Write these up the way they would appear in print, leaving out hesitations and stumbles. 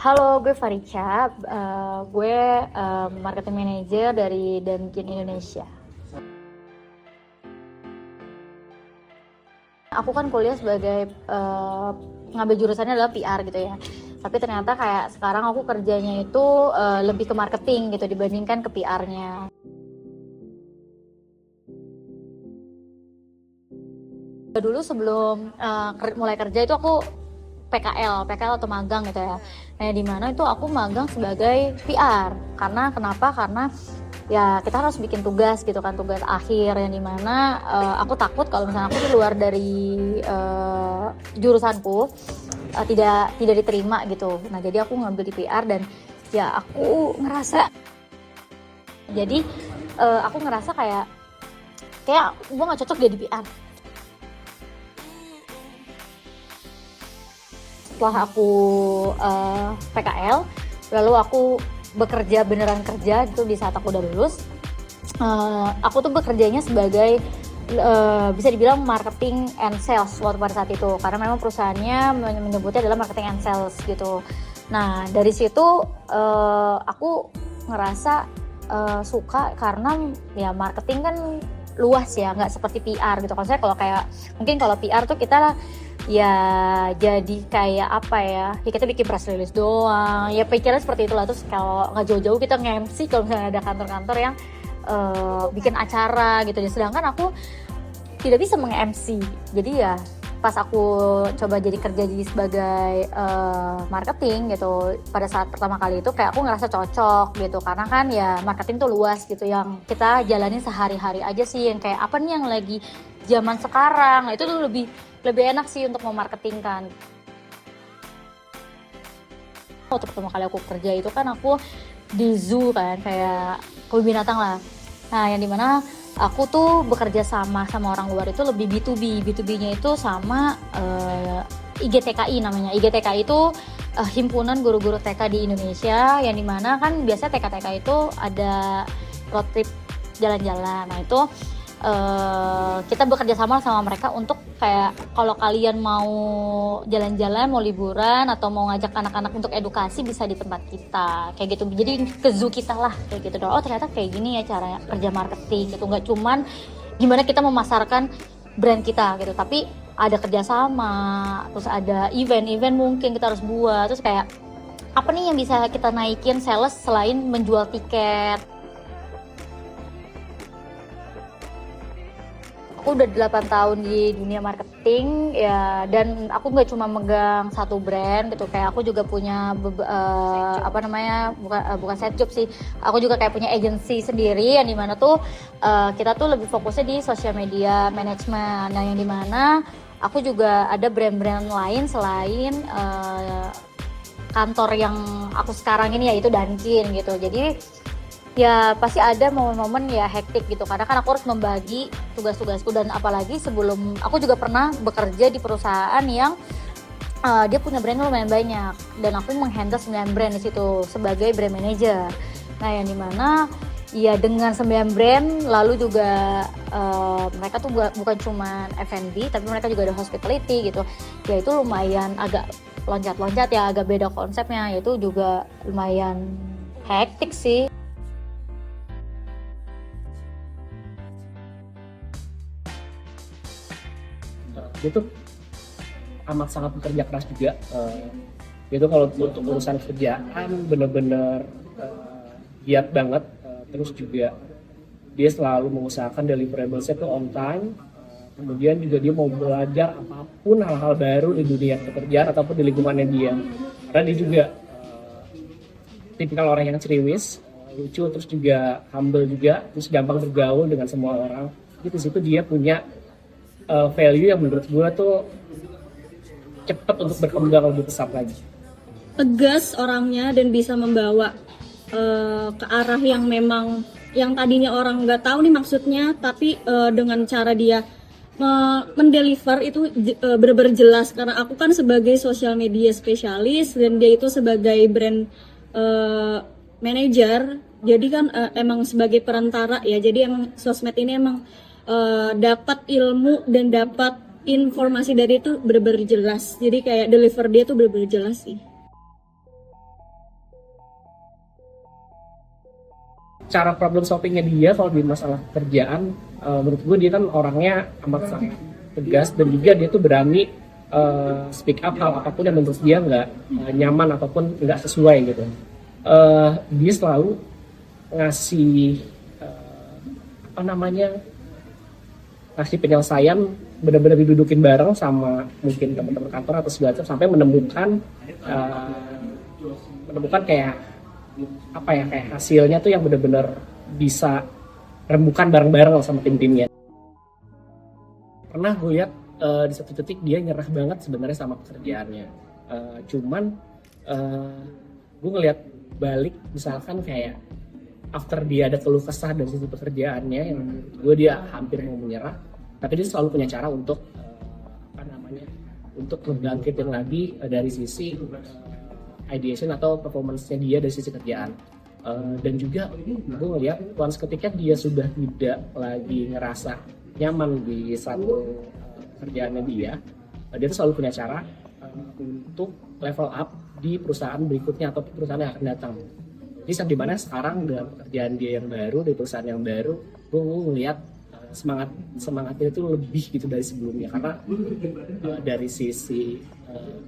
Halo, gue Farica. Gue marketing manager dari Dunkin Indonesia. Aku kan kuliah sebagai ngambil jurusannya adalah PR gitu ya. Tapi ternyata kayak sekarang aku kerjanya itu lebih ke marketing gitu dibandingkan ke PR-nya. Dulu sebelum mulai kerja itu aku PKL atau magang gitu ya. Nah, di mana itu aku magang sebagai PR. Kenapa? Karena ya kita harus bikin tugas gitu kan, tugas akhir yang dimana aku takut kalau misalnya aku di luar dari jurusanku tidak diterima gitu. Nah, jadi aku ngambil di PR dan ya aku ngerasa jadi aku ngerasa kayak gue nggak cocok dia di PR. Setelah aku PKL, lalu aku bekerja beneran kerja itu di saat aku udah lulus. Aku tuh bekerjanya sebagai bisa dibilang marketing and sales waktu pada saat itu, karena memang perusahaannya menyebutnya adalah marketing and sales gitu. Nah, dari situ aku ngerasa suka karena ya marketing kan luas ya, nggak seperti PR gitu. Kalau kayak mungkin kalau PR tuh kita ya jadi kayak apa ya kita bikin press release doang ya, pikirnya seperti itulah. Terus kalau nggak jauh-jauh kita nge-MC kalau misalnya ada kantor-kantor yang bikin acara gitu ya, sedangkan aku tidak bisa meng-MC. Jadi ya pas aku coba kerja sebagai marketing gitu, pada saat pertama kali itu kayak aku ngerasa cocok gitu, karena kan ya marketing tuh luas gitu, yang kita jalanin sehari-hari aja sih, yang kayak apa nih yang lagi zaman sekarang. Nah, itu tuh lebih enak sih untuk memarketingkan. Waktu pertama kali aku kerja itu kan aku di zoo kan, kayak kebun binatang lah. Nah, yang dimana aku tuh bekerja sama orang luar itu lebih B2B. B2B-nya itu sama IGTKI namanya. IGTKI itu himpunan guru-guru TK di Indonesia, yang dimana kan biasa TK-TK itu ada road trip jalan-jalan. Nah, itu kita bekerja sama mereka untuk kayak kalau kalian mau jalan-jalan, mau liburan atau mau ngajak anak-anak untuk edukasi, bisa di tempat kita kayak gitu. Jadi ke zoo kita lah kayak gitu. Oh, ternyata kayak gini ya cara kerja marketing gitu, nggak cuman gimana kita memasarkan brand kita gitu, tapi ada kerjasama, terus ada event mungkin kita harus buat, terus kayak apa nih yang bisa kita naikin sales selain menjual tiket. Aku udah 8 tahun di dunia marketing ya, dan aku nggak cuma megang satu brand gitu, kayak aku juga punya bukan side job sih, aku juga kayak punya agency sendiri, yang dimana tuh kita tuh lebih fokusnya di social media management. Nah, yang dimana aku juga ada brand-brand lain selain kantor yang aku sekarang ini, yaitu Dunkin gitu. Jadi ya pasti ada momen-momen ya hektik gitu, karena kan aku harus membagi tugas-tugasku, dan apalagi sebelum aku juga pernah bekerja di perusahaan yang dia punya brand lumayan banyak, dan aku menghandle 9 brand di situ sebagai brand manager. Nah, yang dimana ya dengan 9 brand, lalu juga mereka tuh bukan cuma F&B, tapi mereka juga ada hospitality gitu. Ya itu lumayan agak loncat-loncat ya, agak beda konsepnya, yaitu juga lumayan hektik sih. Dia tuh amat sangat bekerja keras juga. Dia tuh kalau untuk urusan kerjaan bener-bener giat banget. Terus juga dia selalu mengusahakan deliverablesnya tuh on time. Kemudian juga dia mau belajar apapun hal-hal baru di dunia pekerjaan ataupun di lingkungannya dia. Karena dia juga tipikal orang yang ceriwis, lucu, terus juga humble juga, terus gampang bergaul dengan semua orang. Jadi di situ dia punya value yang menurut gue tuh cepet untuk berkembang lebih besar lagi. Tegas orangnya dan bisa membawa ke arah yang memang yang tadinya orang nggak tahu nih maksudnya, tapi dengan cara dia mendeliver itu benar-benar jelas. Karena aku kan sebagai social media spesialis dan dia itu sebagai brand manager, jadi kan emang sebagai perantara ya. Jadi emang sosmed ini emang dapat ilmu dan dapat informasi dari itu benar-benar jelas. Jadi kayak deliver dia tuh benar-benar jelas sih. cara problem solvingnya dia kalau di masalah kerjaan, menurut gue dia kan orangnya amat sangat tegas, dan juga dia tuh berani speak up hal apapun yang menurut dia nggak nyaman ataupun nggak sesuai gitu. Dia selalu ngasih ngasih penyelesaian, benar-benar didudukin bareng sama mungkin teman-teman kantor atau segala macam sampai menemukan kayak kayak hasilnya tuh yang benar-benar bisa rembukan bareng-bareng sama tim-timnya. Pernah gue lihat di satu titik dia nyerah banget sebenarnya sama pekerjaannya. Cuman gue ngeliat balik misalkan kayak after dia ada keluh kesah dari sisi pekerjaannya yang menurut gue dia hampir mau menyerah, tapi dia selalu punya cara untuk untuk ngebangkitin lagi dari sisi ideation atau performance-nya dia dari sisi kerjaan. Dan juga gue ngeliat once ketika dia sudah tidak lagi ngerasa nyaman di satu kerjaannya dia tuh selalu punya cara untuk level up di perusahaan berikutnya atau perusahaan yang akan datang. Jadi sampai dimana sekarang dengan pekerjaan dia yang baru di perusahaan yang baru, gue ngeliat semangatnya itu lebih gitu dari sebelumnya, karena dari sisi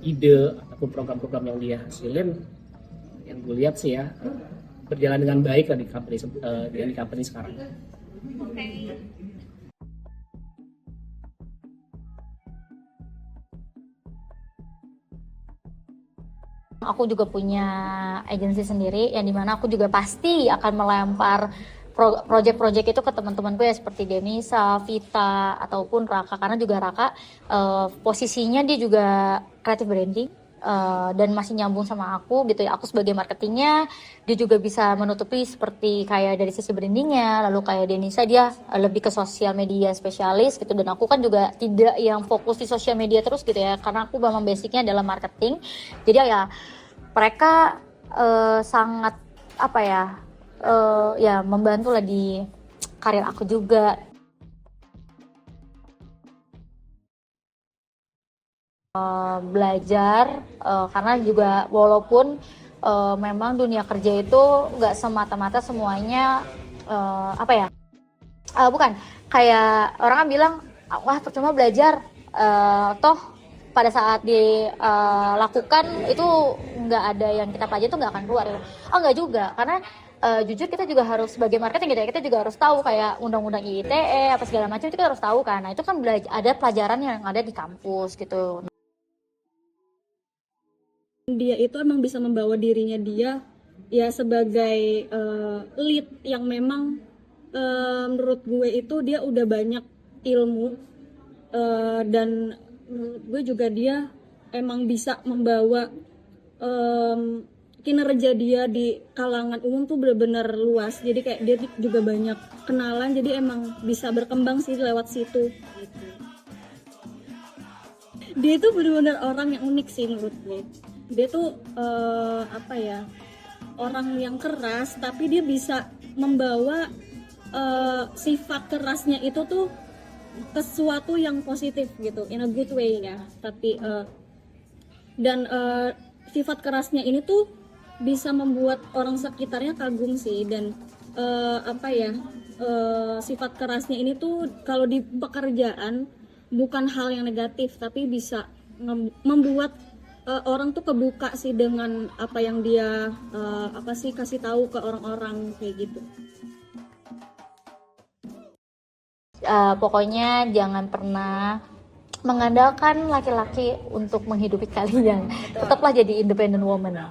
ide ataupun program-program yang dia hasilin, yang gue lihat sih ya berjalan dengan baik lah di company sekarang. Aku juga punya agensi sendiri yang dimana aku juga pasti akan melempar project-project itu ke teman-temanku ya, seperti Denisa, Vita, ataupun Raka, karena juga Raka posisinya dia juga creative branding dan masih nyambung sama aku gitu ya. Aku sebagai marketingnya, dia juga bisa menutupi seperti kayak dari sisi brandingnya. Lalu kayak Denisa dia lebih ke sosial media spesialis gitu, dan aku kan juga tidak yang fokus di sosial media terus gitu ya, karena aku memang basicnya adalah marketing. Jadi ya mereka sangat ya membantu lah di karir aku juga. Belajar karena juga walaupun memang dunia kerja itu nggak semata-mata semuanya bukan kayak orang kan bilang wah percuma belajar, toh pada saat dilakukan itu nggak ada yang kita pelajari itu nggak akan keluar. Nggak juga, karena jujur kita juga harus sebagai marketing gitu ya, kita juga harus tahu kayak undang-undang IITE apa segala macam itu kita harus tahu kan. Nah itu kan ada pelajaran yang ada di kampus gitu. Dia itu emang bisa membawa dirinya dia ya sebagai lead yang memang menurut gue itu dia udah banyak ilmu, dan menurut gue juga dia emang bisa membawa kinerja dia di kalangan umum tuh benar-benar luas. Jadi kayak dia juga banyak kenalan, jadi emang bisa berkembang sih lewat situ gitu. Dia tuh benar-benar orang yang unik sih menurut gue. Dia tuh orang yang keras, tapi dia bisa membawa sifat kerasnya itu tuh ke sesuatu yang positif gitu, in a good way ya. Tapi sifat kerasnya ini tuh bisa membuat orang sekitarnya kagum sih. Dan sifat kerasnya ini tuh kalau di pekerjaan bukan hal yang negatif, tapi bisa membuat orang tuh kebuka sih dengan apa yang dia kasih tahu ke orang-orang kayak gitu. Pokoknya jangan pernah mengandalkan laki-laki untuk menghidupi kalian. Tetaplah jadi independent woman.